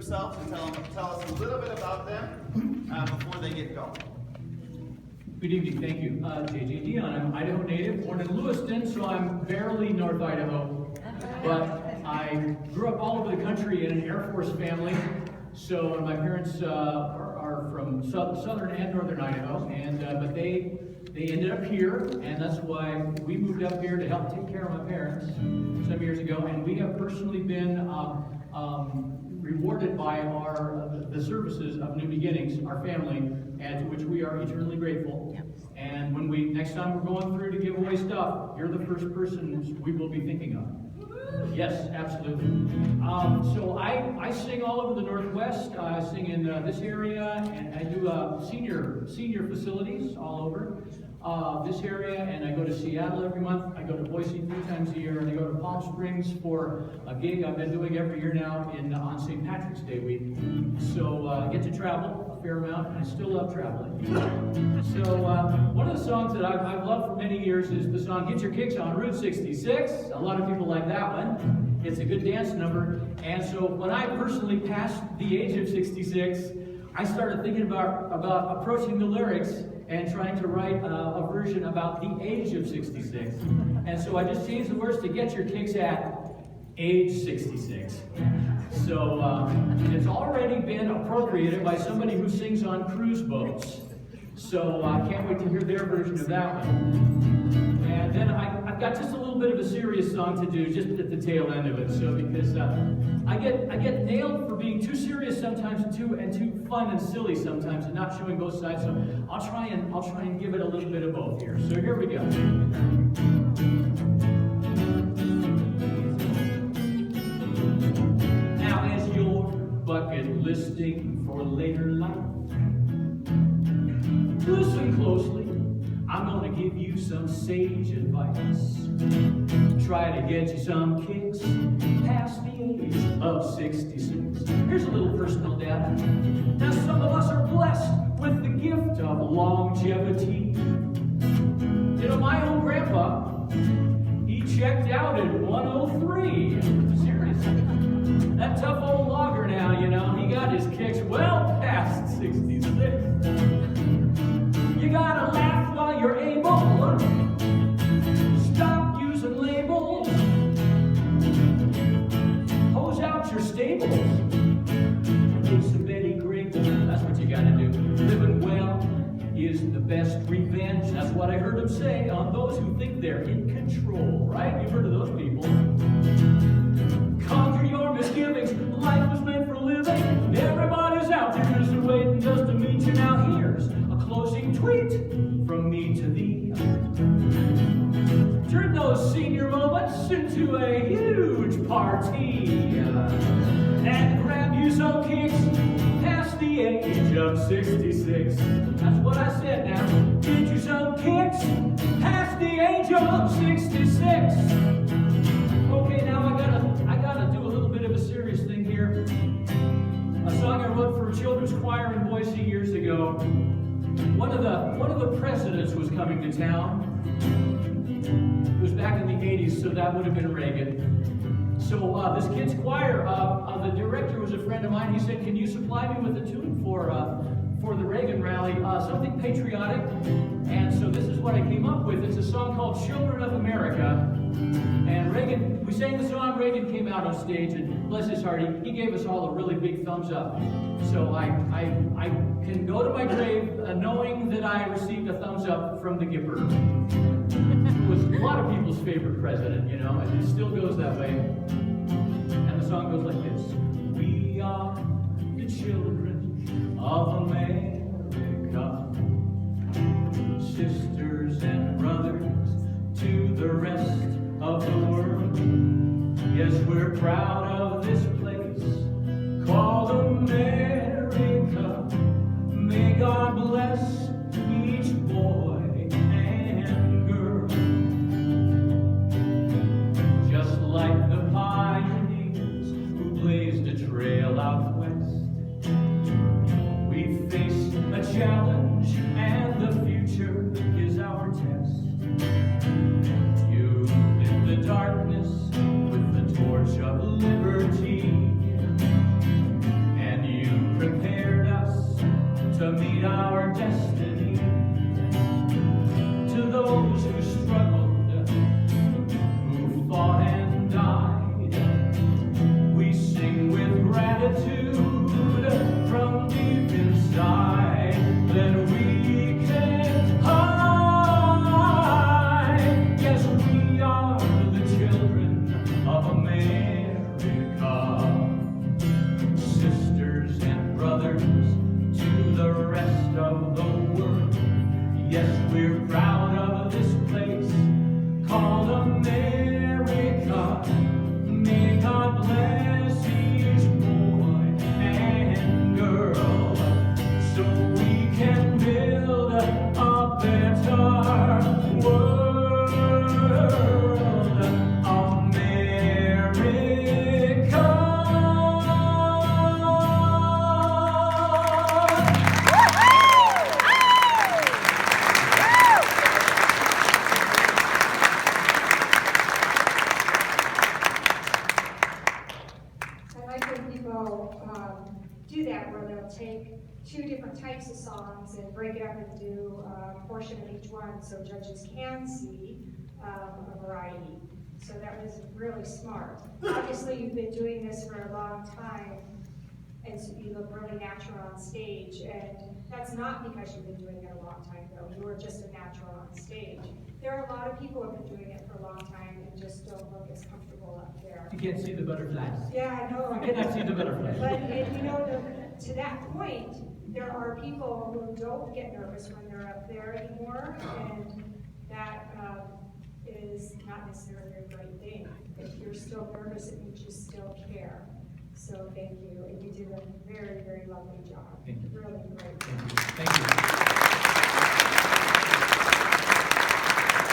themselves and tell us a little bit about them before they get going. Good evening, thank you. J.J. Dion, I'm Idaho native, born in Lewiston, so I'm barely North Idaho. But I grew up all over the country in an Air Force family. So my parents are from southern and northern Idaho, and but they ended up here, and that's why we moved up here to help take care of my parents some years ago. And we have personally been rewarded by the services of New Beginnings, our family, and to which we are eternally grateful. Yep. And when next time we're going through to give away stuff, you're the first person we will be thinking of. Yes, absolutely. So I sing all over the Northwest. I sing in this area, and I do senior facilities all over this area, and I go to Seattle every month. I go to Boise 3 times a year, and I go to Palm Springs for a gig I've been doing every year now on St. Patrick's Day week. So I get to travel a fair amount, and I still love traveling. So one of the songs that I've loved for many years is the song "Get Your Kicks on Route 66." A lot of people like that one. It's a good dance number. And so when I personally passed the age of 66, I started thinking about approaching the lyrics and trying to write a version about the age of 66. And so I just changed the words to "Get Your Kicks at age 66." So it's already been appropriated by somebody who sings on cruise boats. So I can't wait to hear their version of that one. And then I've got just a little bit of a serious song to do just at the tail end of it. So because I get nailed for being too serious sometimes and too fun and silly sometimes and not showing both sides. So I'll try and give it a little bit of both here. So here we go. Now as your bucket listing for later life, listen closely, I'm going to give you some sage advice. Try to get you some kicks past the age of 66. Here's a little personal data. Now some of us are blessed with the gift of longevity. You know, my own grandpa, he checked out at 103. Seriously. That tough old logger now, you know, he got his kicks well past 66. You gotta laugh while you're able. Stop using labels. Hose out your stables. Get some Betty Grable. That's what you gotta do. Living well is the best revenge. That's what I heard him say on those who think they're in control, right? You've heard of those people. Conquer your misgivings. Life was meant for living. Everybody's out there just waiting just to meet you. Now here's a closing tweet from me to thee. Turn those senior moments into a huge party and grab you some kicks past the age of 66. That's what I said now. Get you some kicks past the age of 66. Okay, now I gotta do a little bit of a serious thing here. A song I wrote for a children's choir in Boise years ago. One of the presidents was coming to town. It was back in the 80s, so that would have been Reagan. So this kids' choir, the director was a friend of mine. He said, "Can you supply me with a tune for the Reagan rally, something patriotic?" And so this is what I came up with. It's a song called "Children of America." And Reagan, we sang the song, Reagan came out on stage, and bless his heart, he gave us all a really big thumbs up. So I can go to my grave knowing that I received a thumbs up from the Gipper. Who was a lot of people's favorite president, you know, and it still goes that way. And the song goes like this. We are the children of America, sisters and brothers to the rest of the world. Yes, we're proud of this place called America. May God bless each boy and girl. Just like the pioneers who blazed a trail out west, we face a challenge and the future is our test. You lit the darkness with the torch of liberty, gratitude from deep inside that we can hide. Yes, we are the children of America, sisters and brothers to the rest of the world. Yes, we're proud of this place called America. May God bless each boy and girl so we can build a better world. America. I like when people do that, where they'll take two different types of songs and break it up and do a portion of each one, so judges can see a variety. So that was really smart. Obviously, you've been doing this for a long time, and so you look really natural on stage, and that's not because you've been doing it a long time, though. You were just a natural on stage. There are a lot of people who have been doing it for a long time and just don't look as comfortable up there. You can't see the butterflies. Yeah, I know. I cannot see the butterflies. But, you know, to that point, there are people who don't get nervous when they're up there anymore, and that is not necessarily a great thing. If you're still nervous, it means you still care. So thank you, and you did a very, very lovely job. Thank you. Really great. Thank you.